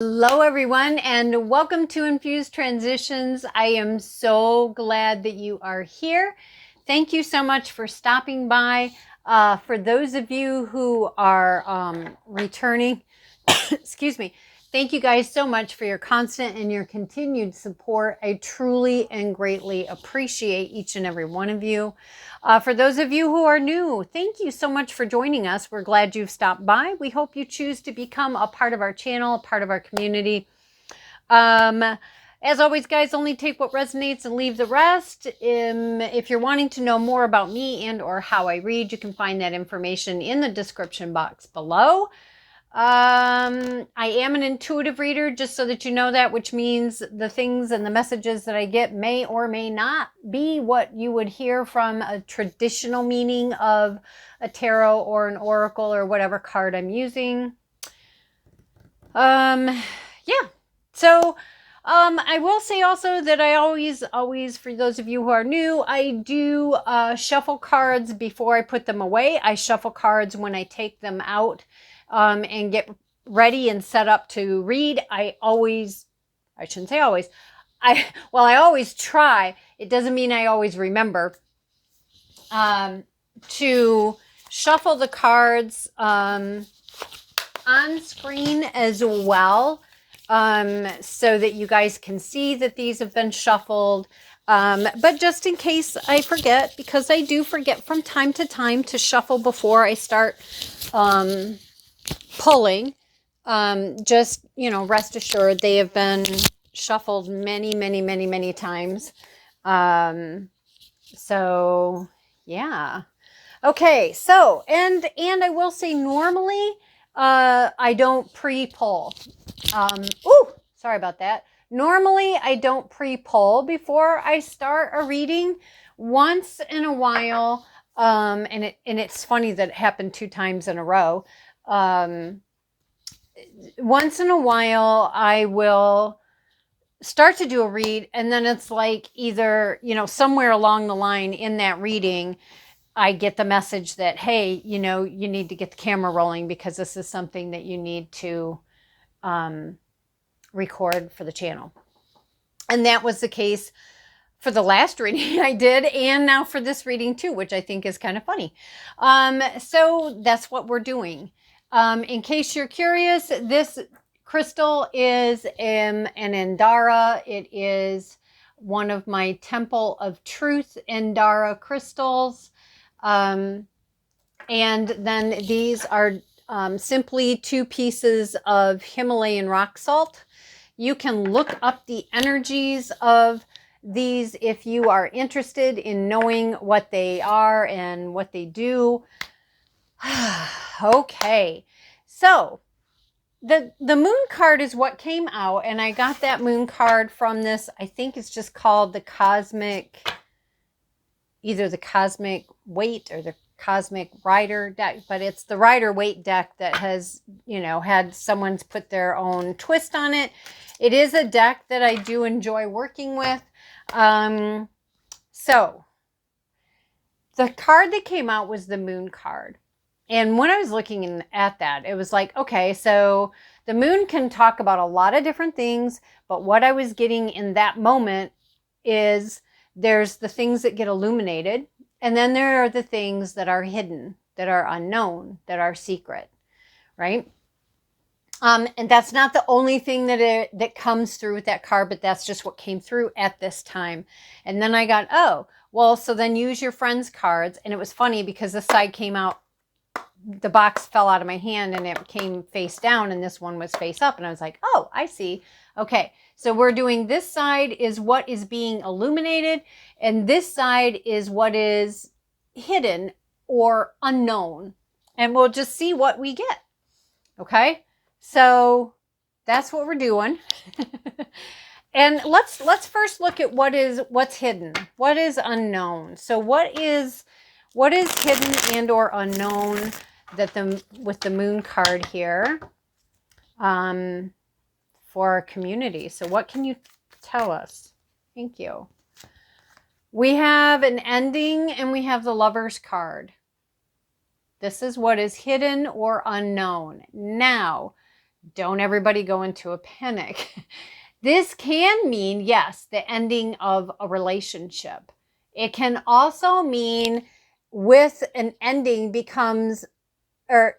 Hello, everyone, and welcome to Infused Transitions. I am so glad that you are here. Thank you so much for stopping by. For those of you who are returning, excuse me, thank you guys so much for your constant and your continued support. I truly and greatly appreciate each and every one of you. For those of you who are new, thank you so much for joining us. We're glad you've stopped by. We hope you choose to become a part of our channel, a part of our community. As always, guys, only take what resonates and leave the rest. If you're wanting to know more about me and or how I read, you can find that information in the description box below. I am an intuitive reader, just so that you know that, which means the things and the messages that I get may or may not be what you would hear from a traditional meaning of a tarot or an oracle or whatever card I'm using. Yeah. So, I will say also that I always, for those of you who are new, I do shuffle cards before I put them away. I shuffle cards when I take them out and get ready and set up to read. I shouldn't say always. I always try. It doesn't mean I always remember to shuffle the cards on screen as well, so that you guys can see that these have been shuffled. But just in case I forget, because I do forget from time to time to shuffle before I start pulling, just, rest assured they have been shuffled many times. So yeah. Okay, so, and I will say normally, I don't pre-pull. Sorry about that. Normally, I don't pre-pull before I start a reading. Once in a while, and it's funny that it happened 2 times in a row. Once in a while, I will start to do a read, and then it's like either, somewhere along the line in that reading, I get the message that, hey, you need to get the camera rolling because this is something that you need to record for the channel. And that was the case for the last reading I did, and now for this reading too, which I think is kind of funny. So that's what we're doing. In case you're curious, this crystal is an Andara. It is one of my Temple of Truth Andara crystals. And then these are simply 2 pieces of Himalayan rock salt. You can look up the energies of these if you are interested in knowing what they are and what they do. Okay, so the moon card is what came out, and I got that moon card from this, I think it's just called either the Cosmic Weight or the Cosmic Rider deck, but it's the Rider Waite deck that has, had someone's put their own twist on it. It is a deck that I do enjoy working with. So the card that came out was the moon card. And when I was looking at that, it was like, okay, so the moon can talk about a lot of different things, but what I was getting in that moment is there's the things that get illuminated, and then there are the things that are hidden, that are unknown, that are secret, right? And that's not the only thing that comes through with that card, but that's just what came through at this time. And then I got, oh, well, so then use your friends' cards. And it was funny because this side came out, the box fell out of my hand and it came face down, and this one was face up. And I was like, oh, I see. Okay, so we're doing this side is what is being illuminated, and this side is what is hidden or unknown. And we'll just see what we get. Okay, so that's what we're doing. And let's first look at what's hidden, what is unknown. So what is hidden and or unknown with the moon card here for our community. So what can you tell us? Thank you. We have an ending and we have the Lover's card. This is what is hidden or unknown. Now, Don't everybody go into a panic. This can mean, yes, the ending of a relationship. It can also mean with an ending comes a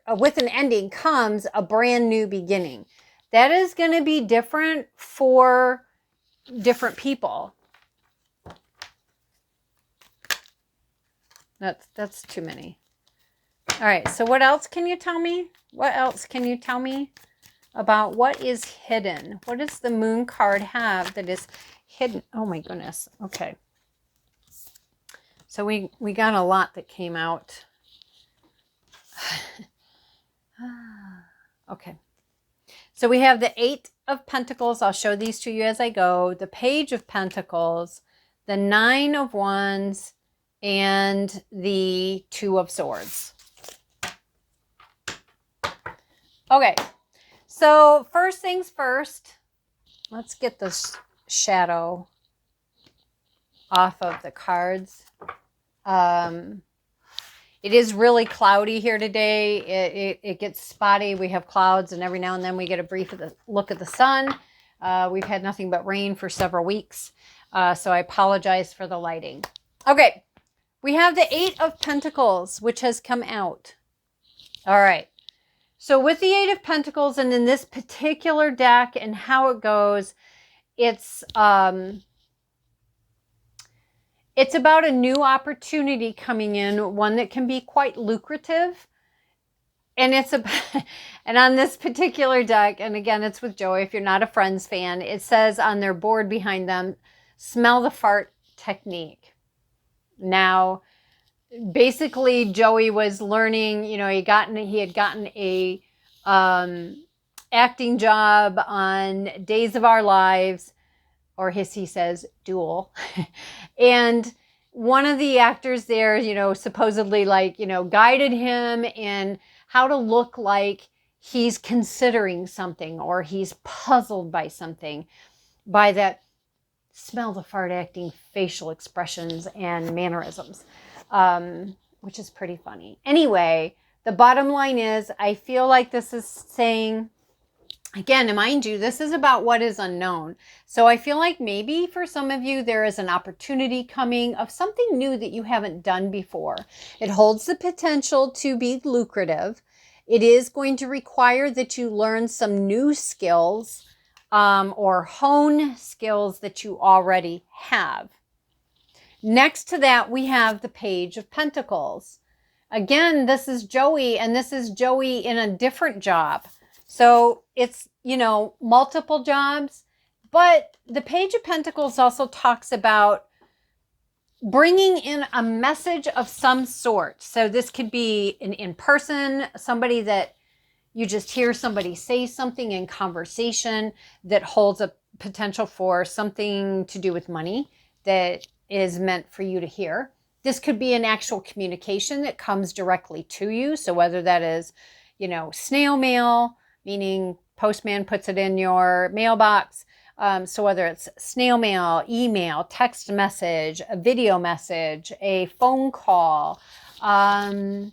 brand new beginning. That is going to be different for different people. That's too many. All right, so what else can you tell me? What else can you tell me about what is hidden? What does the moon card have that is hidden? Oh my goodness. Okay. So we got a lot that came out. Okay. So we have the 8 of Pentacles. I'll show these to you as I go. The Page of Pentacles, the 9 of Wands, and the 2 of Swords. Okay. So first things first, let's get this shadow off of the cards. It is really cloudy here today. It gets spotty. We have clouds, and every now and then we get a brief look at the sun. We've had nothing but rain for several weeks, so I apologize for the lighting. Okay, we have the 8 of Pentacles, which has come out. All right. So with the 8 of Pentacles, and in this particular deck and how it goes, it's about a new opportunity coming in, one that can be quite lucrative. And and on this particular deck, and again, it's with Joey, if you're not a Friends fan, it says on their board behind them, smell the fart technique. Now, basically, Joey was learning, he had gotten a acting job on Days of Our Lives, or he says, Duel. And one of the actors there, supposedly guided him in how to look like he's considering something or he's puzzled by something, by that smell the fart acting facial expressions and mannerisms, which is pretty funny. Anyway, the bottom line is, I feel like this is saying, again, and mind you, this is about what is unknown. So I feel like maybe for some of you, there is an opportunity coming of something new that you haven't done before. It holds the potential to be lucrative. It is going to require that you learn some new skills or hone skills that you already have. Next to that, we have the Page of Pentacles. Again, this is Joey, and this is Joey in a different job. So it's, multiple jobs, but the Page of Pentacles also talks about bringing in a message of some sort. So this could be an in-person, somebody that you just hear somebody say something in conversation that holds a potential for something to do with money that is meant for you to hear. This could be an actual communication that comes directly to you. So whether that is, snail mail, meaning postman puts it in your mailbox. So whether it's snail mail, email, text message, a video message, a phone call, a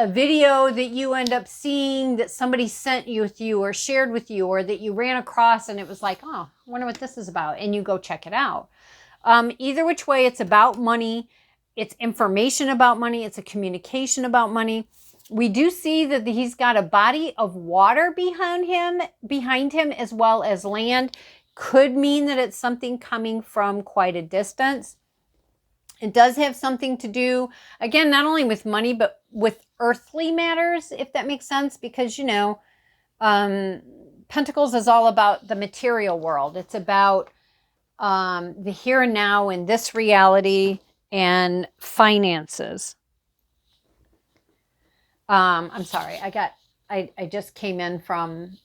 video that you end up seeing that somebody sent you with you or shared with you, or that you ran across and it was like, oh, I wonder what this is about. And you go check it out. Either which way, it's about money. It's information about money. It's a communication about money. We do see that he's got a body of water behind him as well as land. Could mean that it's something coming from quite a distance. It does have something to do, again, not only with money, but with earthly matters, if that makes sense, because, Pentacles is all about the material world. It's about the here and now in this reality and finances. I'm sorry. I just came in from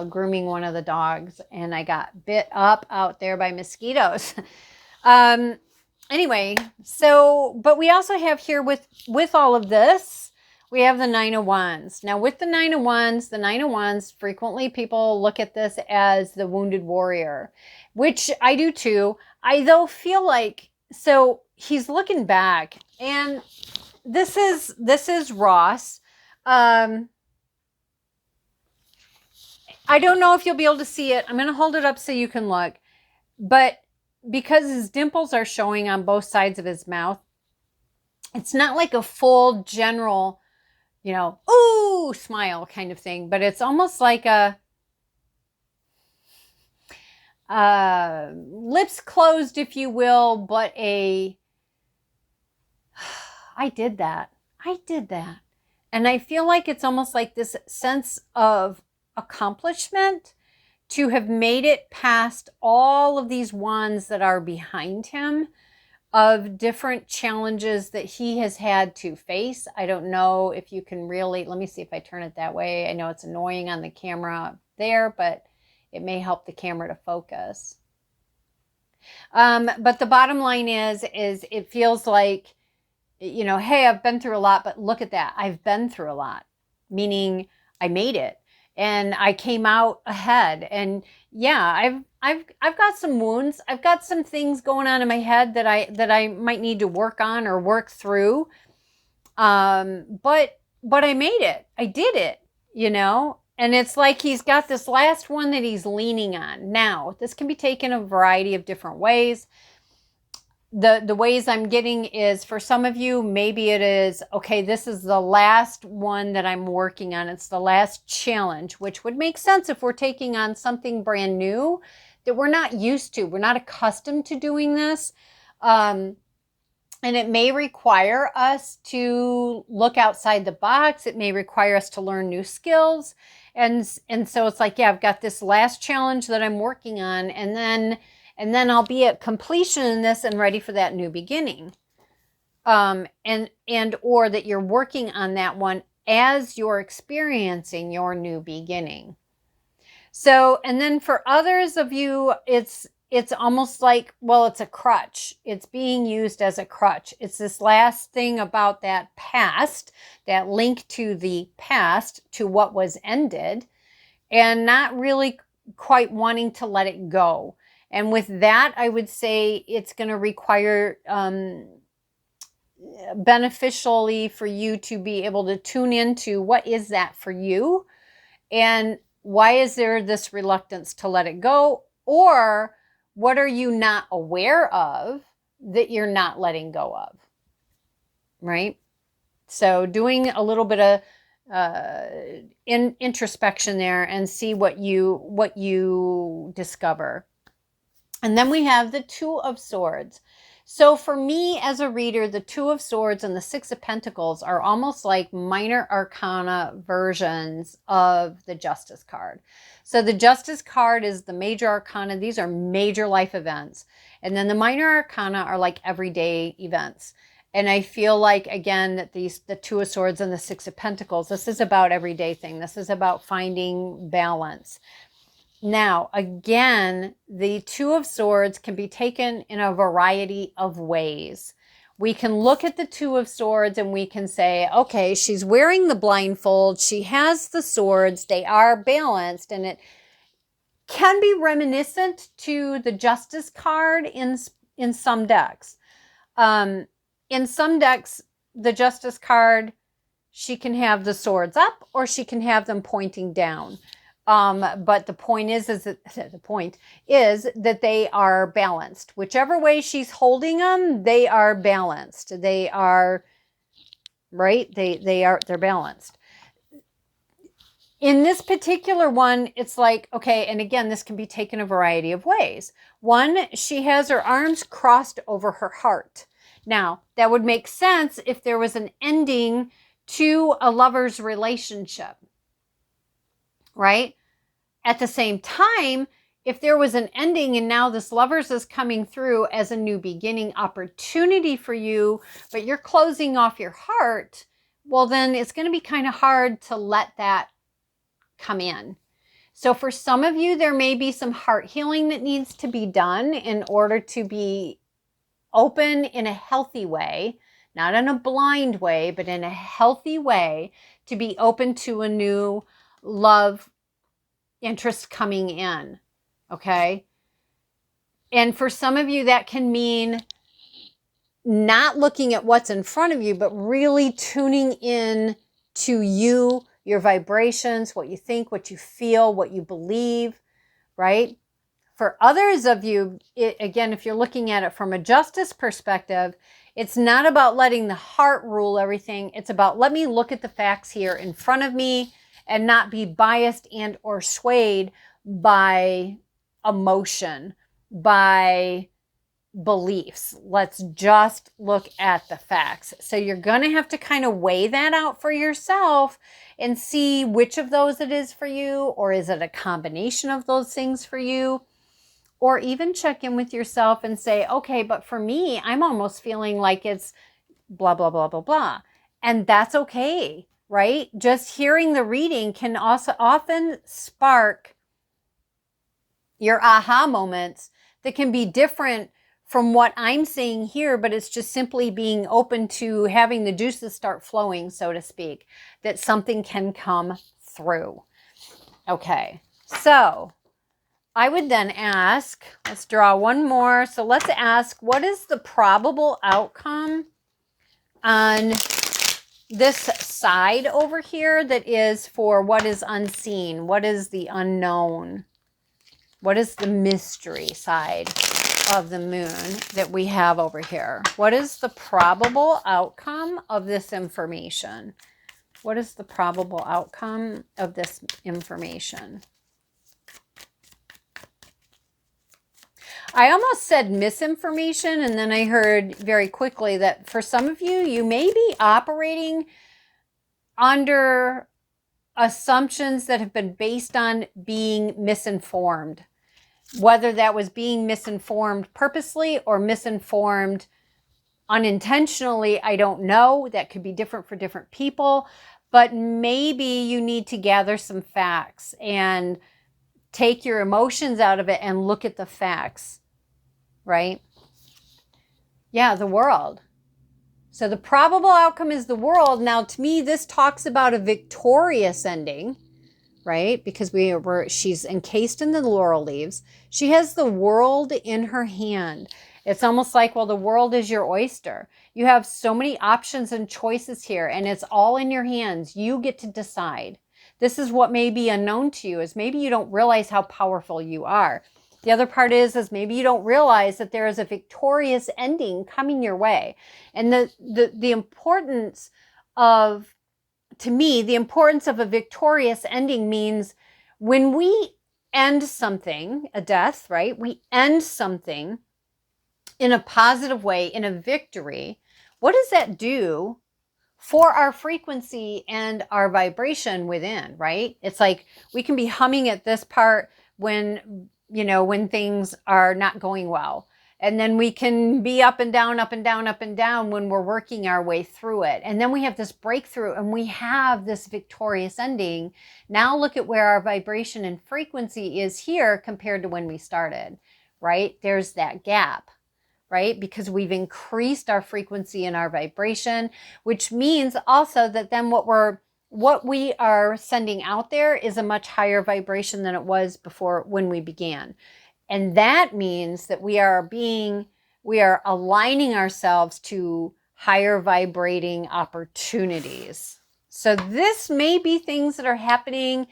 grooming one of the dogs, and I got bit up out there by mosquitoes. Anyway, but we also have here with all of this, we have the 9 of Wands. Now with the 9 of Wands, frequently people look at this as the wounded warrior, which I do too. I though feel like, so he's looking back, and this is Ross. I don't know if you'll be able to see it. I'm going to hold it up so you can look. But because his dimples are showing on both sides of his mouth, it's not like a full general, ooh, smile kind of thing, but it's almost like a lips closed, if you will, but I did that. And I feel like it's almost like this sense of accomplishment to have made it past all of these ones that are behind him, of different challenges that he has had to face. I don't know if you can really, let me see if I turn it that way. I know it's annoying on the camera there, but it may help the camera to focus. But the bottom line is it feels like, hey, I've been through a lot, but look at that. I've been through a lot, meaning I made it and I came out ahead. And yeah, I've got some wounds. I've got some things going on in my head that I might need to work on or work through. But I made it. I did it, and it's like he's got this last one that he's leaning on. Now, this can be taken a variety of different ways. The ways I'm getting is, for some of you, maybe it is, okay, this is the last one that I'm working on. It's the last challenge, which would make sense if we're taking on something brand new that we're not used to. We're not accustomed to doing this. And it may require us to look outside the box. It may require us to learn new skills. And so it's like, yeah, I've got this last challenge that I'm working on, and then I'll be at completion in this and ready for that new beginning. Or that you're working on that one as you're experiencing your new beginning. So, and then for others of you, it's almost like, well, it's a crutch. It's being used as a crutch. It's this last thing about that past, that link to the past, to what was ended, and not really quite wanting to let it go. And with that, I would say it's going to require beneficially for you to be able to tune into what is that for you, and why is there this reluctance to let it go, or what are you not aware of that you're not letting go of, right? So doing a little bit of introspection there and see what you discover. And then we have the Two of Swords. So for me as a reader, the Two of Swords and the Six of Pentacles are almost like minor arcana versions of the Justice card. So the Justice card is the major arcana. These are major life events. And then the minor arcana are like everyday events. And I feel like, again, that the Two of Swords and the Six of Pentacles, this is about everyday thing. This is about finding balance. Now, again, the Two of Swords can be taken in a variety of ways. We can look at the Two of Swords and we can say, okay, she's wearing the blindfold. She has the swords. They are balanced, and it can be reminiscent to the Justice card in some decks. In some decks, the Justice card, she can have the swords up or she can have them pointing down. But the point is that they are balanced. Whichever way she's holding them, they are balanced. They are, right? They're balanced. In this particular one, it's like, okay, and again, this can be taken a variety of ways. One, she has her arms crossed over her heart. Now, that would make sense if there was an ending to a lover's relationship, right? At the same time, if there was an ending and now this lovers is coming through as a new beginning opportunity for you, but you're closing off your heart, well, then it's going to be kind of hard to let that come in. So for some of you, there may be some heart healing that needs to be done in order to be open in a healthy way, not in a blind way, but in a healthy way, to be open to a new love interest coming in. Okay. And for some of you, that can mean not looking at what's in front of you, but really tuning in to you, your vibrations, what you think, what you feel, what you believe, right? For others of you, again, if you're looking at it from a justice perspective, it's not about letting the heart rule everything. It's about, let me look at the facts here in front of me and not be biased and or swayed by emotion, by beliefs. Let's just look at the facts. So you're going to have to kind of weigh that out for yourself and see which of those it is for you, or is it a combination of those things for you? Or even check in with yourself and say, okay, but for me, I'm almost feeling like it's blah, blah, blah, blah, blah. And that's okay, right? Just hearing the reading can also often spark your aha moments that can be different from what I'm saying here, but it's just simply being open to having the juices start flowing, so to speak, that something can come through. Okay, so I would then ask, let's draw one more. So let's ask, what is the probable outcome on this side over here that is for what is unseen? What is the unknown? What is the mystery side of the moon that we have over here? What is the probable outcome of this information? What is the probable outcome of this information? I almost said misinformation, and then I heard very quickly that for some of you, you may be operating under assumptions that have been based on being misinformed. Whether that was being misinformed purposely or misinformed unintentionally, I don't know. That could be different for different people. But maybe you need to gather some facts and take your emotions out of it and look at the facts, right? Yeah, the world. So the probable outcome is the world. Now, to me, this talks about a victorious ending, right? Because she's encased in the laurel leaves. She has the world in her hand. It's almost like, well, the world is your oyster. You have so many options and choices here, and it's all in your hands. You get to decide. This is what may be unknown to you, is maybe you don't realize how powerful you are. The other part is maybe you don't realize that there is a victorious ending coming your way. And the importance of, to me, the importance of a victorious ending means when we end something, a death, right? We end something in a positive way, in a victory. What does that do for our frequency and our vibration within, right? It's like we can be humming at this part when things are not going well. And then we can be up and down, up and down, up and down when we're working our way through it. And then we have this breakthrough and we have this victorious ending. Now look at where our vibration and frequency is here compared to when we started, right? There's that gap, right? Because we've increased our frequency and our vibration, which means also that then what we are sending out there is a much higher vibration than it was before when we began. And that means that we are aligning ourselves to higher vibrating opportunities. So this may be things that are happening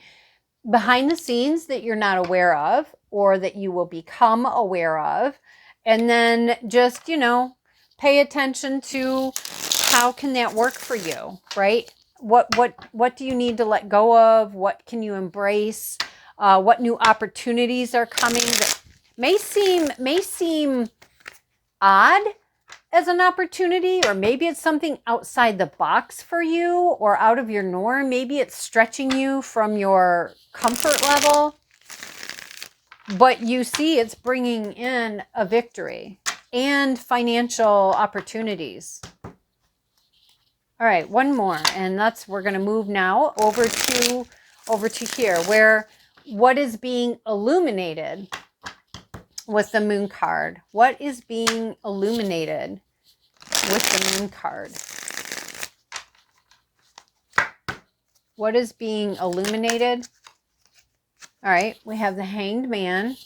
behind the scenes that you're not aware of, or that you will become aware of. And then just, pay attention to how can that work for you, right? What do you need to let go of? What can you embrace? What new opportunities are coming that may seem odd as an opportunity, or maybe it's something outside the box for you or out of your norm. Maybe it's stretching you from your comfort level, but you see it's bringing in a victory and financial opportunities. All right, one more, and we're going to move now over to here, where what is being illuminated with the moon card. What is being illuminated with the moon card? What is being illuminated? All right, we have the Hanged Man.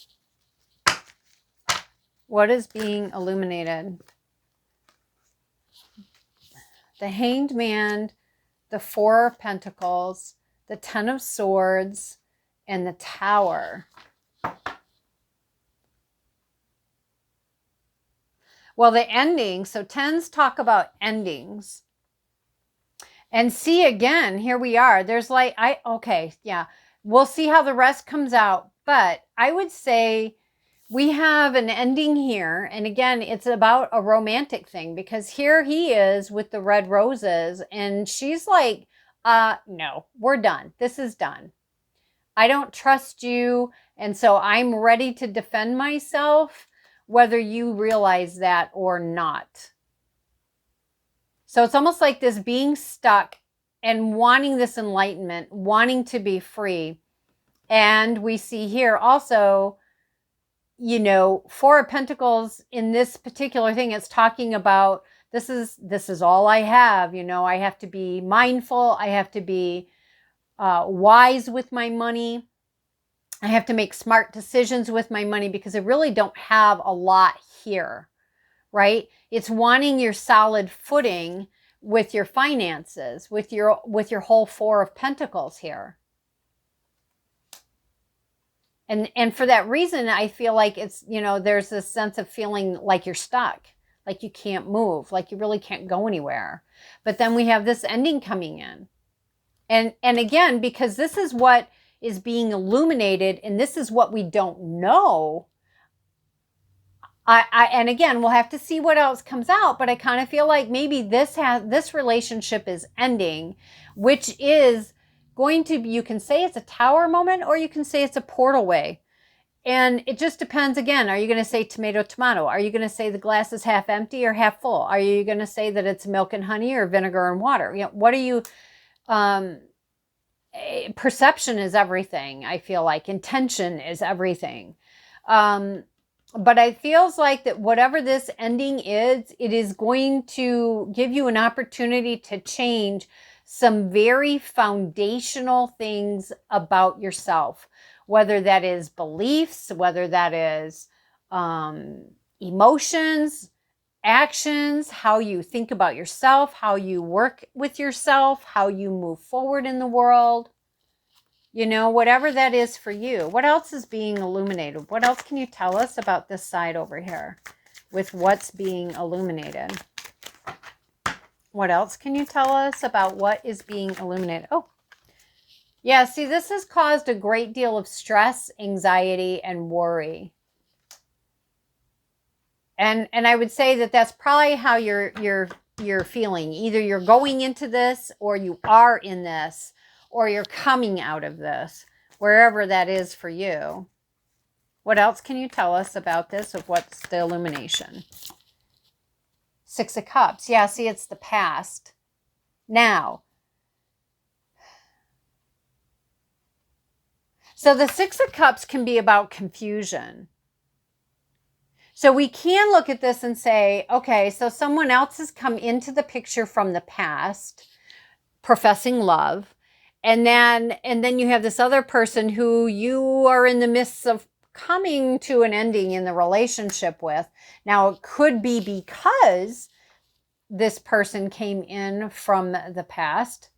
What is being illuminated? The Hanged Man, the Four of Pentacles, the Ten of Swords, and the Tower. Well, the ending, so tens talk about endings. And see, again, here we are. There's like, okay, yeah. We'll see how the rest comes out. But I would say we have an ending here. And again, it's about a romantic thing, because here he is with the red roses and she's like, no, we're done. This is done. I don't trust you. And so I'm ready to defend myself, whether you realize that or not. So it's almost like this being stuck and wanting this enlightenment, wanting to be free. And we see here also, you know, Four of Pentacles in this particular thing, it's talking about this is all I have. You know, I have to be mindful. I have to be wise with my money. I have to make smart decisions with my money, because I really don't have a lot here, right? It's wanting your solid footing with your finances, with your whole Four of Pentacles here. And for that reason, I feel like it's, you know, there's this sense of feeling like you're stuck, like you can't move, like you really can't go anywhere. But then we have this ending coming in. And again, because this is what is being illuminated and this is what we don't know. And again, we'll have to see what else comes out, but I kind of feel like maybe this relationship is ending, which is going to be, you can say it's a tower moment or you can say it's a portal way. And it just depends. Again, are you going to say tomato, tomato? Are you going to say the glass is half empty or half full? Are you going to say that it's milk and honey or vinegar and water? You know, what are you, perception is everything. I feel like intention is everything. But it feels like that whatever this ending is, it is going to give you an opportunity to change some very foundational things about yourself, whether that is beliefs, whether that is emotions, actions, how you think about yourself, how you work with yourself, how you move forward in the world. You know, whatever that is for you. What else is being illuminated? What else can you tell us about this side over here with what's being illuminated? What else can you tell us about what is being illuminated? Oh, yeah, see, this has caused a great deal of stress, anxiety, and worry. And I would say that that's probably how you're feeling. Either you're going into this or you are in this, or you're coming out of this, wherever that is for you. What else can you tell us about this, of what's the illumination? Six of Cups. Yeah, see, it's the past. Now, so the Six of Cups can be about confusion. So we can look at this and say, okay, so someone else has come into the picture from the past, professing love. And then you have this other person who you are in the midst of coming to an ending in the relationship with. Now, it could be because this person came in from the past.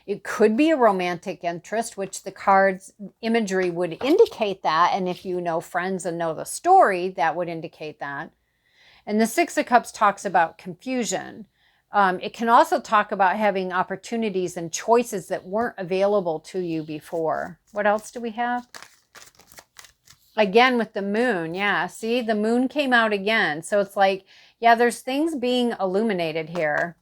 It could be a romantic interest, which the card's imagery would indicate that. And if you know friends and know the story, that would indicate that. And the Six of Cups talks about confusion. It can also talk about having opportunities and choices that weren't available to you before. What else do we have? Again, with the moon. Yeah, see, the moon came out again. So it's like, yeah, there's things being illuminated here.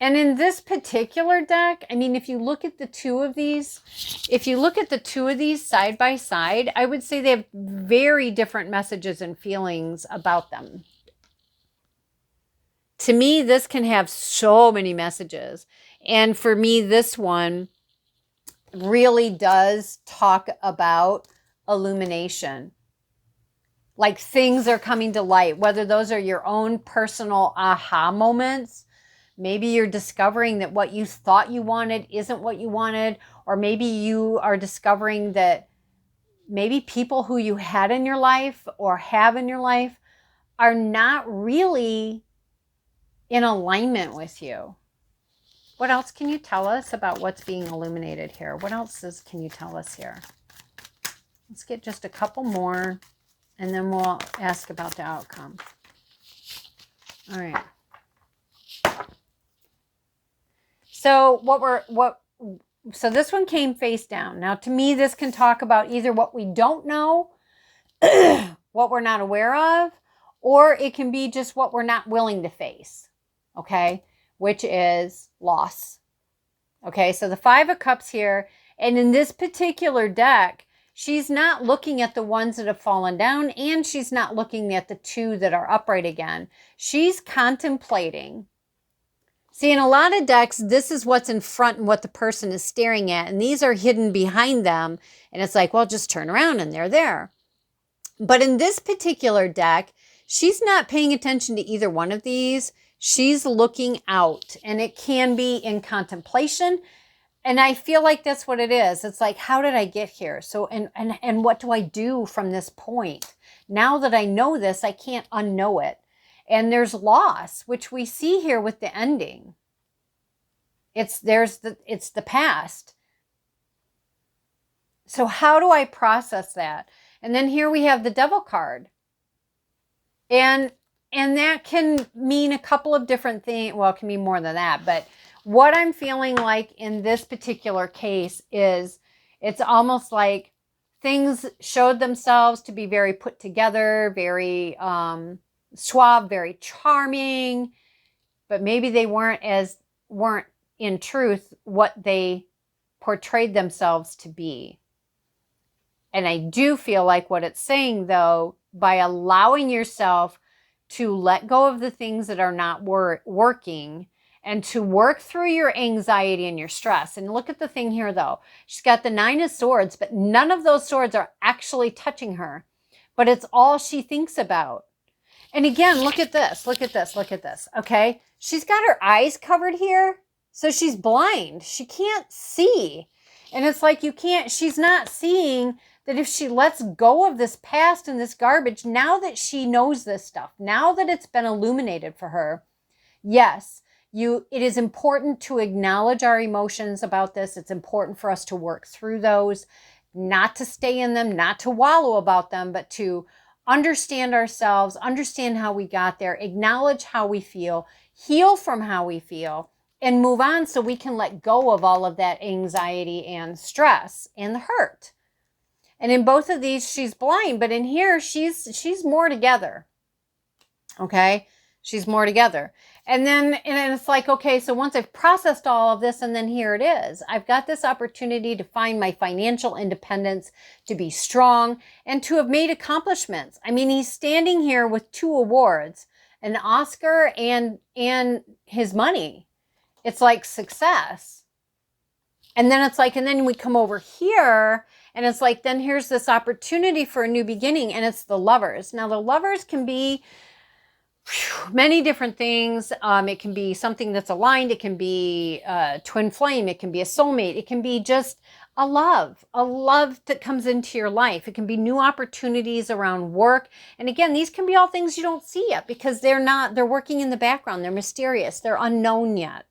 And in this particular deck, I mean, if you look at the two of these side by side, I would say they have very different messages and feelings about them. To me, this can have so many messages. And for me, this one really does talk about illumination. Like things are coming to light, whether those are your own personal aha moments. Maybe you're discovering that what you thought you wanted isn't what you wanted. Or maybe you are discovering that maybe people who you had in your life or have in your life are not really in alignment with you. What else can you tell us about what's being illuminated here? What else can you tell us here? Let's get just a couple more, and then we'll ask about the outcome. All right. So so this one came face down. Now, to me, this can talk about either what we don't know, what we're not aware of, or it can be just what we're not willing to face, okay, which is loss. Okay, so the Five of Cups here, and in this particular deck, she's not looking at the ones that have fallen down, and she's not looking at the two that are upright again. She's contemplating. See, in a lot of decks, this is what's in front and what the person is staring at, and these are hidden behind them, and it's like, well, just turn around and they're there. But in this particular deck, she's not paying attention to either one of these. She's looking out, and it can be in contemplation. And I feel like that's what it is. It's like, how did I get here? So, and what do I do from this point? Now that I know this, I can't unknow it. And there's loss, which we see here with the ending. It's the past. So how do I process that? And then here we have the Devil card. And that can mean a couple of different things. Well, it can mean more than that. But what I'm feeling like in this particular case is it's almost like things showed themselves to be very put together, very suave, very charming, but maybe they weren't in truth what they portrayed themselves to be. And I do feel like what it's saying, though, by allowing yourself to let go of the things that are not working and to work through your anxiety and your stress. And look at the thing here, though. She's got the Nine of Swords, but none of those swords are actually touching her. But it's all she thinks about. And again, look at this. Look at this. Look at this. Okay? She's got her eyes covered here. So she's blind. She can't see. And it's like she's not seeing that if she lets go of this past and this garbage, now that she knows this stuff, now that it's been illuminated for her, yes, it is important to acknowledge our emotions about this. It's important for us to work through those, not to stay in them, not to wallow about them, but to understand ourselves, understand how we got there, acknowledge how we feel, heal from how we feel, and move on so we can let go of all of that anxiety and stress and the hurt. And in both of these, she's blind, but in here, she's more together. Okay? She's more together. And then it's like, okay, so once I've processed all of this, and then here it is. I've got this opportunity to find my financial independence, to be strong, and to have made accomplishments. I mean, he's standing here with 2 awards, an Oscar and his money. It's like success. And then it's like, and then we come over here, and it's like, then here's this opportunity for a new beginning, and it's the Lovers. Now, the Lovers can be many different things. It can be something that's aligned. It can be a twin flame. It can be a soulmate. It can be just a love that comes into your life. It can be new opportunities around work. And again, these can be all things you don't see yet because they're working in the background. They're mysterious. They're unknown yet.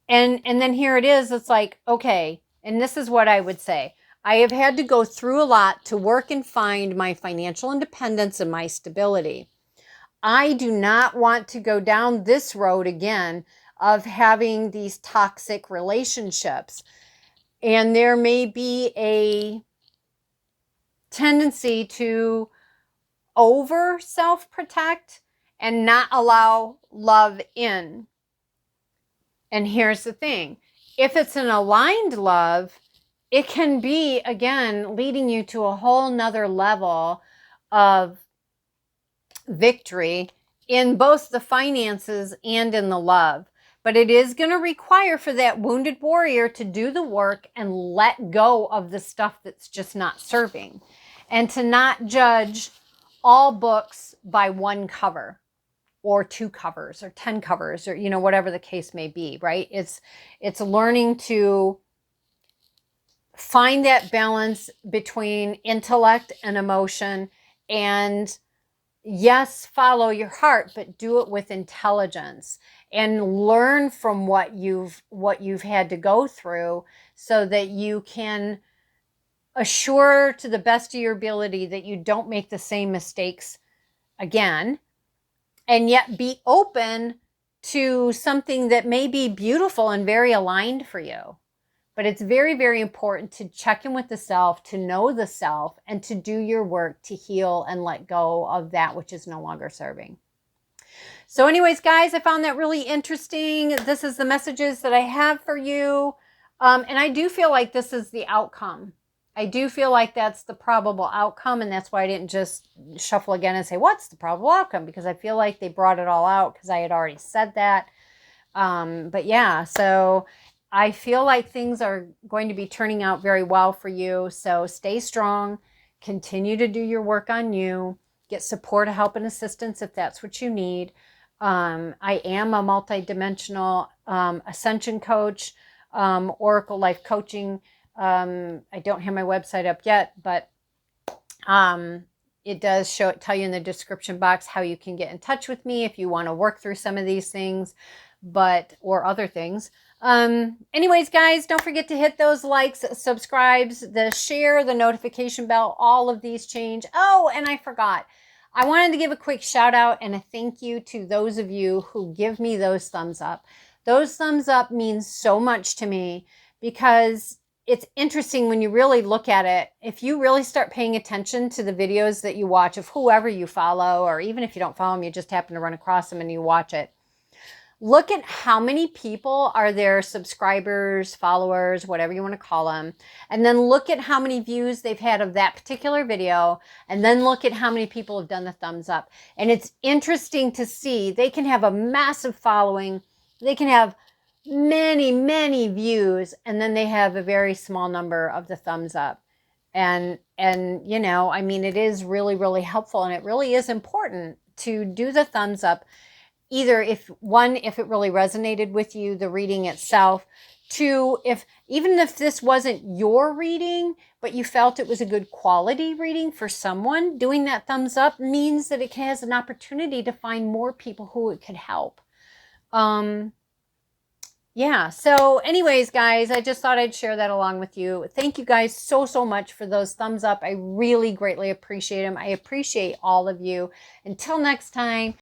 And then here it is. It's like, okay, and this is what I would say. I have had to go through a lot to work and find my financial independence and my stability. I do not want to go down this road again of having these toxic relationships. And there may be a tendency to over self-protect and not allow love in. And here's the thing. If it's an aligned love, it can be, again, leading you to a whole nother level of victory in both the finances and in the love. But it is going to require for that wounded warrior to do the work and let go of the stuff that's just not serving. And to not judge all books by one cover or 2 covers or 10 covers or, whatever the case may be, right? It's learning to find that balance between intellect and emotion and yes, follow your heart, but do it with intelligence and learn from what you've had to go through so that you can assure to the best of your ability that you don't make the same mistakes again, and yet be open to something that may be beautiful and very aligned for you. But it's very, very important to check in with the self, to know the self, and to do your work to heal and let go of that which is no longer serving. So anyways, guys, I found that really interesting. This is the messages that I have for you. And I do feel like this is the outcome. I do feel like that's the probable outcome. And that's why I didn't just shuffle again and say, what's the probable outcome? Because I feel like they brought it all out because I had already said that. But yeah, so I feel like things are going to be turning out very well for you. So stay strong, continue to do your work on you, get support, help, and assistance if that's what you need. I am a multidimensional Ascension coach, Oracle Life Coaching. I don't have my website up yet, but it does tell you in the description box how you can get in touch with me if you want to work through some of these things, or other things. Anyways, guys, don't forget to hit those likes, subscribes, the share, the notification bell, all of these change. Oh, and I forgot. I wanted to give a quick shout out and a thank you to those of you who give me those thumbs up. Those thumbs up mean so much to me because it's interesting when you really look at it. If you really start paying attention to the videos that you watch of whoever you follow, or even if you don't follow them, you just happen to run across them and you watch it. Look at how many people are their subscribers, followers, whatever you want to call them. And then look at how many views they've had of that particular video. And then look at how many people have done the thumbs up. And it's interesting to see. They can have a massive following. They can have many, many views. And then they have a very small number of the thumbs up. And you know, I mean, it is really, really helpful. And it really is important to do the thumbs up. Either if it really resonated with you, the reading itself. Two, even if this wasn't your reading, but you felt it was a good quality reading for someone, doing that thumbs up means that it has an opportunity to find more people who it could help. Yeah, so anyways, guys, I just thought I'd share that along with you. Thank you guys so, so much for those thumbs up. I really greatly appreciate them. I appreciate all of you. Until next time.